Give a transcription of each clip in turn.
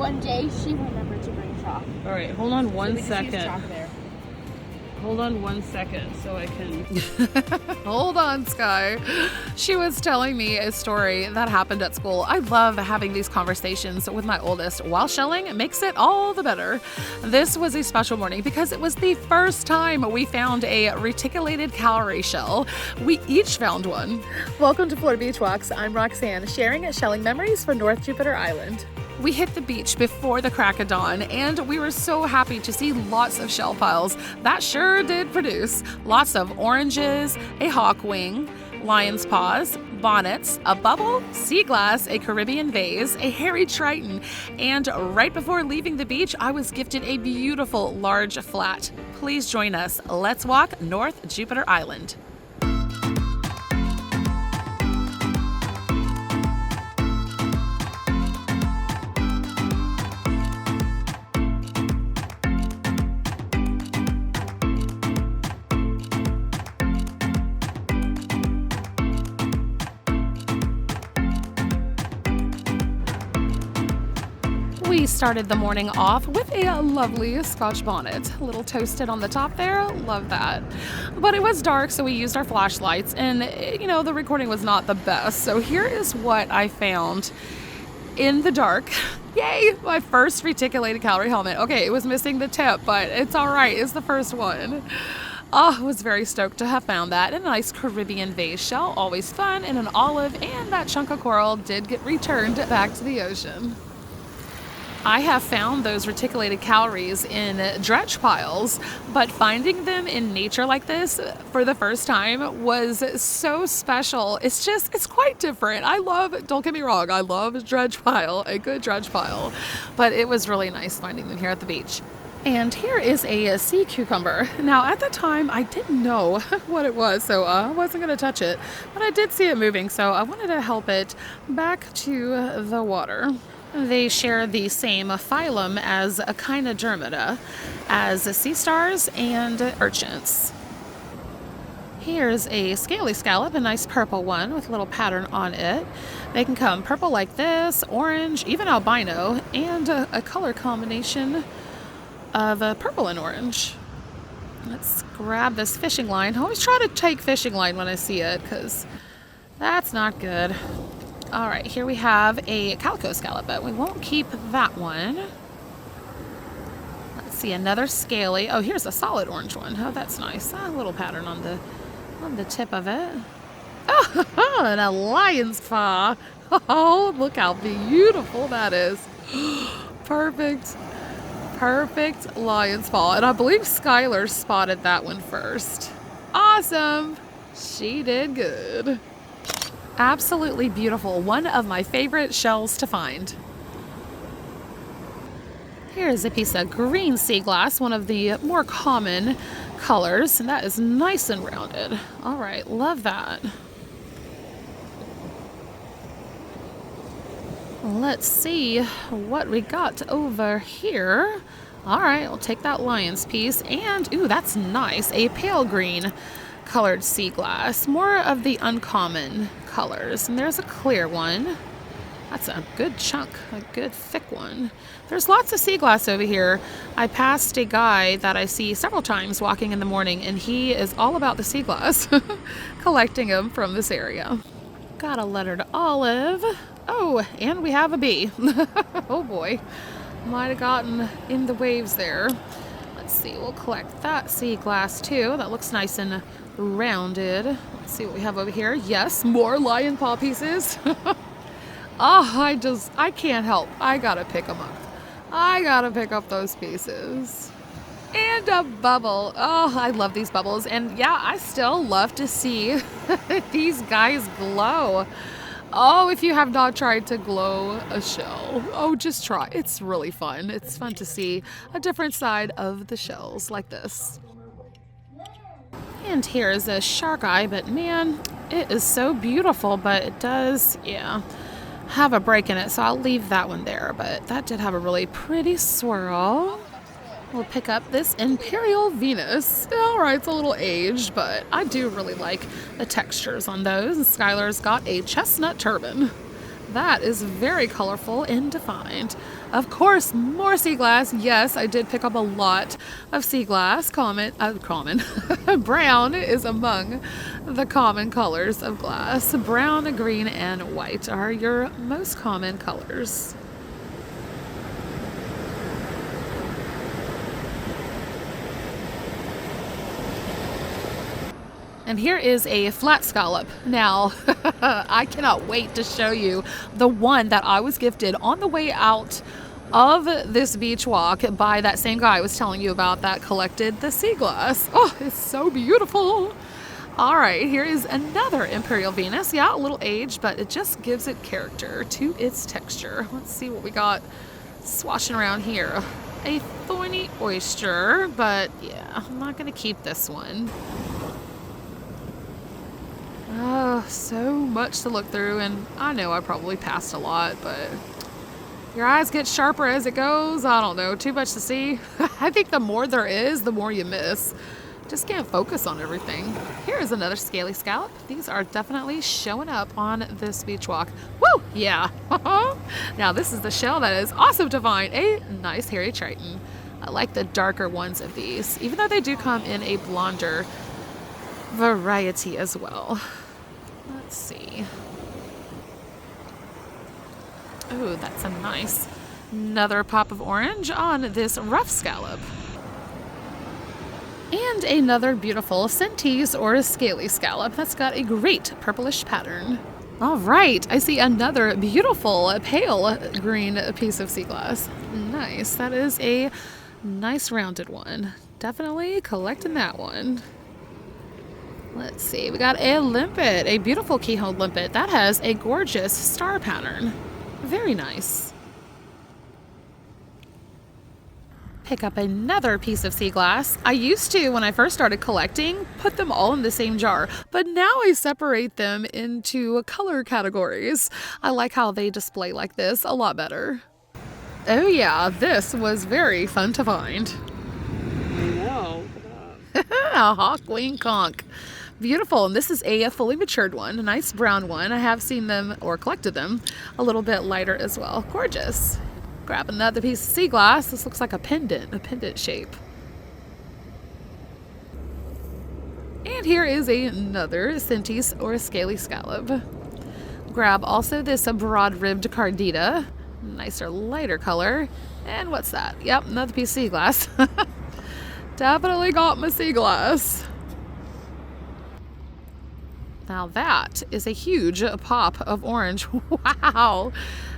one day she remembered to bring chalk. All right, hold on one so second. Just use chalk there. Hold on 1 second so I can... Hold on, Sky. She was telling me a story that happened at school. I love having these conversations with my oldest while shelling. It makes it all the better. This was a special morning because it was the first time we found a reticulated cowrie shell. We each found one. Welcome to Florida Beach Walks. I'm Roxanne, sharing shelling memories for North Jupiter Island. We hit the beach before the crack of dawn, and we were so happy to see lots of shell piles. That sure did produce lots of oranges, a hawk wing, lion's paws, bonnets, a bubble, sea glass, a Caribbean vase, a hairy Triton, and right before leaving the beach, I was gifted a beautiful large flat. Please join us. Let's walk North Jupiter Island. We started the morning off with a lovely Scotch bonnet, a little toasted on the top there, love that. But it was dark, so we used our flashlights, and the recording was not the best. So here is what I found in the dark. Yay, my first reticulated cowrie helmet. Okay, it was missing the tip, but it's all right, it's the first one. I was very stoked to have found that. And a nice Caribbean vase shell, always fun, and an olive, and that chunk of coral did get returned back to the ocean. I have found those reticulated cowries in dredge piles, but finding them in nature like this for the first time was so special. It's quite different. Don't get me wrong, I love a dredge pile, a good dredge pile, but it was really nice finding them here at the beach. And here is a sea cucumber. Now, at the time, I didn't know what it was, so I wasn't going to touch it, but I did see it moving, so I wanted to help it back to the water. They share the same phylum as Echinodermata, as sea stars and urchins. Here's a scaly scallop, a nice purple one with a little pattern on it. They can come purple like this, orange, even albino, and a color combination of purple and orange. Let's grab this fishing line. I always try to take fishing line when I see it because that's not good. All right, here we have a calico scallop, but we won't keep that one. Let's see, another scaly. Oh, here's a solid orange one. Oh, that's nice. A little pattern on the tip of it. Oh, and a lion's paw. Oh, look how beautiful that is. Perfect lion's paw. And I believe Skyler spotted that one first. Awesome. She did good. Absolutely beautiful. One of my favorite shells to find. Here's a piece of green sea glass, one of the more common colors, and that is nice and rounded. All right, love that. Let's see what we got over here. All right, we'll take that lion's piece, and ooh, that's nice. A pale green colored sea glass, more of the uncommon colors. And there's a clear one. That's a good chunk, a good thick one. There's lots of sea glass over here. I passed a guy that I see several times walking in the morning, and he is all about the sea glass, collecting them from this area. Got a lettered olive. Oh, and we have a bee. Oh boy, might have gotten in the waves there. Let's see, we'll collect that sea glass too. That looks nice and rounded. Let's see what we have over here. Yes, more lion paw pieces. Oh, I can't help. I gotta pick them up. I gotta pick up those pieces. And a bubble. Oh, I love these bubbles. And yeah, I still love to see these guys glow. Oh, if you have not tried to glow a shell, oh, just try. It's really fun. It's fun to see a different side of the shells like this. And here is a shark eye, but man, it is so beautiful, but it does, have a break in it, so I'll leave that one there, but that did have a really pretty swirl. We'll pick up this Imperial Venus. All right, it's a little aged, but I do really like the textures on those. And Skylar's got a chestnut turban. That is very colorful and defined. Of course, more sea glass. Yes, I did pick up a lot of sea glass. Common. Brown is among the common colors of glass. Brown, green, and white are your most common colors. And here is a flat scallop. Now, I cannot wait to show you the one that I was gifted on the way out of this beach walk by that same guy I was telling you about that collected the sea glass. Oh, it's so beautiful. All right, here is another Imperial Venus. Yeah, a little aged, but it just gives it character to its texture. Let's see what we got swashing around here. A thorny oyster, but yeah, I'm not gonna keep this one. Oh, so much to look through, and I know I probably passed a lot, but your eyes get sharper as it goes. I don't know, too much to see. I think the more there is, the more you miss. Just can't focus on everything. Here is another scaly scallop. These are definitely showing up on this beach walk. Woo! Yeah. Now this is the shell that is awesome to find. A nice hairy Triton. I like the darker ones of these, even though they do come in a blonder variety as well. Let's see. Oh, that's a nice another pop of orange on this rough scallop. And another beautiful centese or scaly scallop that's got a great purplish pattern. All right, I see another beautiful pale green piece of sea glass. Nice, that is a nice rounded one. Definitely collecting that one. Let's see, we got a limpet, a beautiful keyhole limpet. That has a gorgeous star pattern. Very nice. Pick up another piece of sea glass. I used to, when I first started collecting, put them all in the same jar, but now I separate them into color categories. I like how they display like this a lot better. Oh yeah, this was very fun to find. I know. A hawk wing conch. Beautiful, and this is a fully matured one, a nice brown one. I have seen them, or collected them, a little bit lighter as well. Gorgeous. Grab another piece of sea glass. This looks like a pendant shape. And here is another centese or scaly scallop. Grab also this broad-ribbed cardita, nicer lighter color. And what's that? Yep, another piece of sea glass. Definitely got my sea glass. Now that is a huge pop of orange. Wow,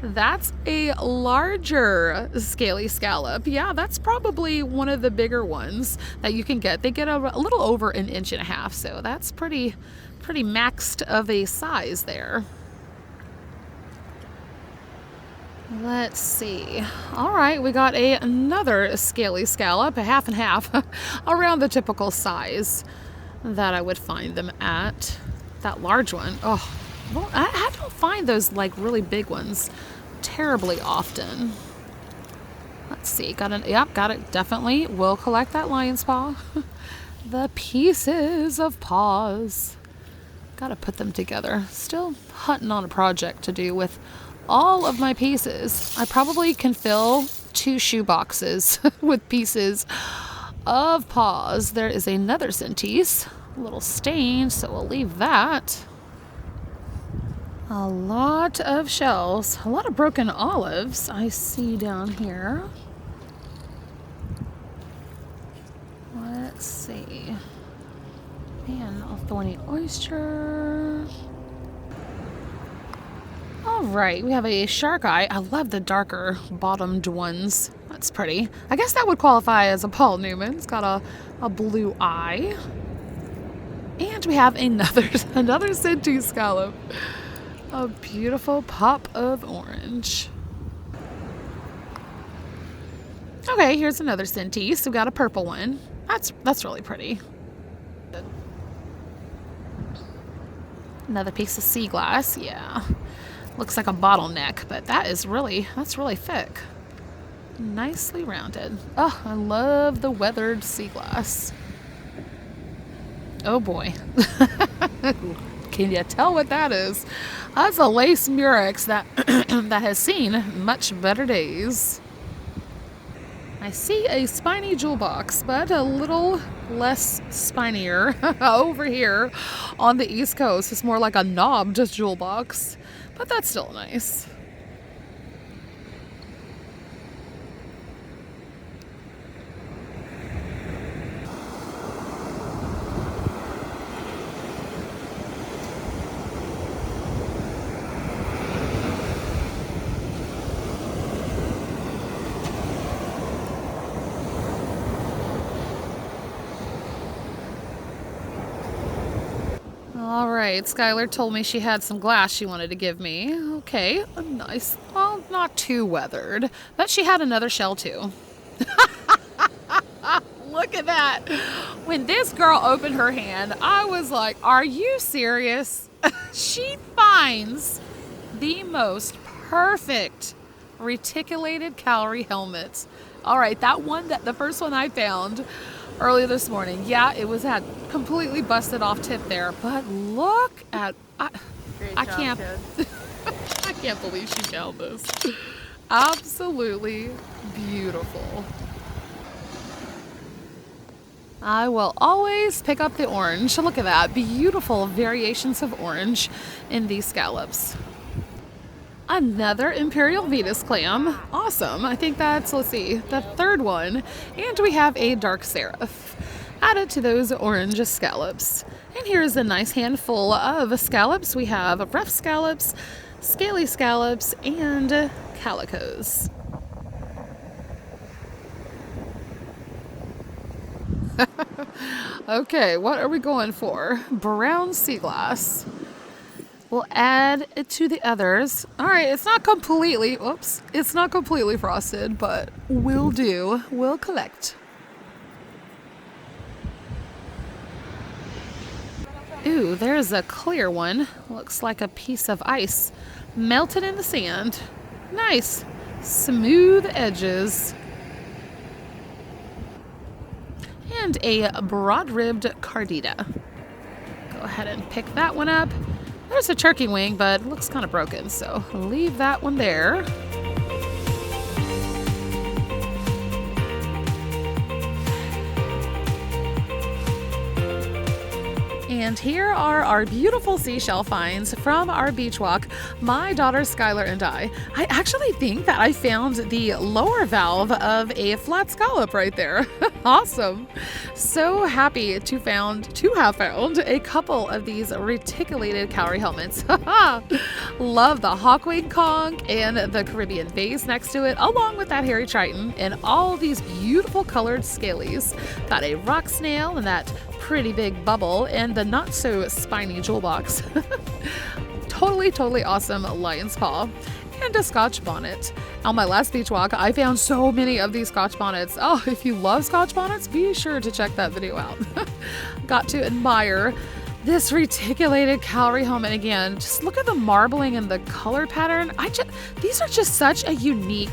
that's a larger scaly scallop. Yeah, that's probably one of the bigger ones that you can get. They get a little over 1.5 inches, so that's pretty maxed of a size there. Let's see. All right, we got another scaly scallop, a half and half, around the typical size that I would find them at. That large one, oh, well, I don't find those like really big ones terribly often. Let's see, got it, definitely will collect that lion's paw. The pieces of paws. Gotta put them together. Still hunting on a project to do with all of my pieces. I probably can fill 2 shoe boxes with pieces of paws. There is another centese. A little stained, so we'll leave that. A lot of shells, a lot of broken olives I see down here. Let's see. Man, a thorny oyster. All right, we have a shark eye. I love the darker bottomed ones. That's pretty. I guess that would qualify as a Paul Newman. It's got a blue eye. And we have another centese scallop. A beautiful pop of orange. Okay, here's another centese. We've got a purple one. That's really pretty. Another piece of sea glass. Yeah, looks like a bottleneck, but that's really thick. Nicely rounded. Oh, I love the weathered sea glass. Oh boy. Can you tell what that is? That's a lace murex that that has seen much better days. I see a spiny jewel box, but a little less spinier over here on the East Coast. It's more like a knobbed jewel box, but that's still nice. All right, Skylar told me she had some glass she wanted to give me. Okay, nice. Well, not too weathered, but she had another shell too. Look at that. When this girl opened her hand, I was like, are you serious? She finds the most perfect reticulated Cowrie helmets. All right, the first one I found earlier this morning. Yeah, had completely busted off tip there, but look at, I can't, I can't believe she found this. Absolutely beautiful. I will always pick up the orange. Look at that, beautiful variations of orange in these scallops. Another Imperial Venus clam. Awesome. I think that's, let's see, the third one. And we have a dark seraph added to those orange scallops. And here's a nice handful of scallops. We have rough scallops, scaly scallops, and calicos. Okay, what are we going for? Brown sea glass. We'll add it to the others. All right, it's not completely frosted, but will do. We'll collect. Ooh, there's a clear one. Looks like a piece of ice melted in the sand. Nice. Smooth edges. And a broad-ribbed cardita. Go ahead and pick that one up. There's a turkey wing, but it looks kind of broken, so leave that one there. And here are our beautiful seashell finds from our beach walk, my daughter Skyler and I. I actually think that I found the lower valve of a flat scallop right there. Awesome. So happy to have found a couple of these reticulated Cowrie helmets. Love the hawkwing conch and the Caribbean vase next to it, along with that hairy Triton and all these beautiful colored scalies. Got a rock snail and that pretty big bubble and the not so spiny jewel box. Totally awesome lion's paw and a Scotch bonnet. On my last beach walk, I found so many of these Scotch bonnets. Oh, if you love Scotch bonnets, be sure to check that video out. Got to admire this reticulated Cowrie helmet again. Just look at the marbling and the color pattern. These are just such a unique,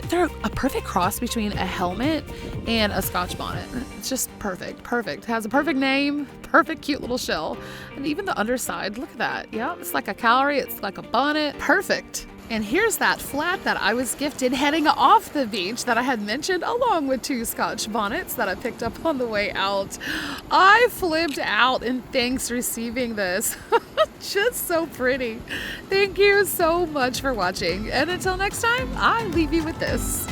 they're a perfect cross between a helmet and a Scotch bonnet. It's just perfect. It has a perfect name, perfect cute little shell. And even the underside, look at that. Yeah, it's like a Cowrie, it's like a bonnet. Perfect. And here's that flat that I was gifted heading off the beach that I had mentioned, along with 2 Scotch bonnets that I picked up on the way out. I flipped out in thanks receiving this. Just so pretty. Thank you so much for watching. And until next time, I leave you with this.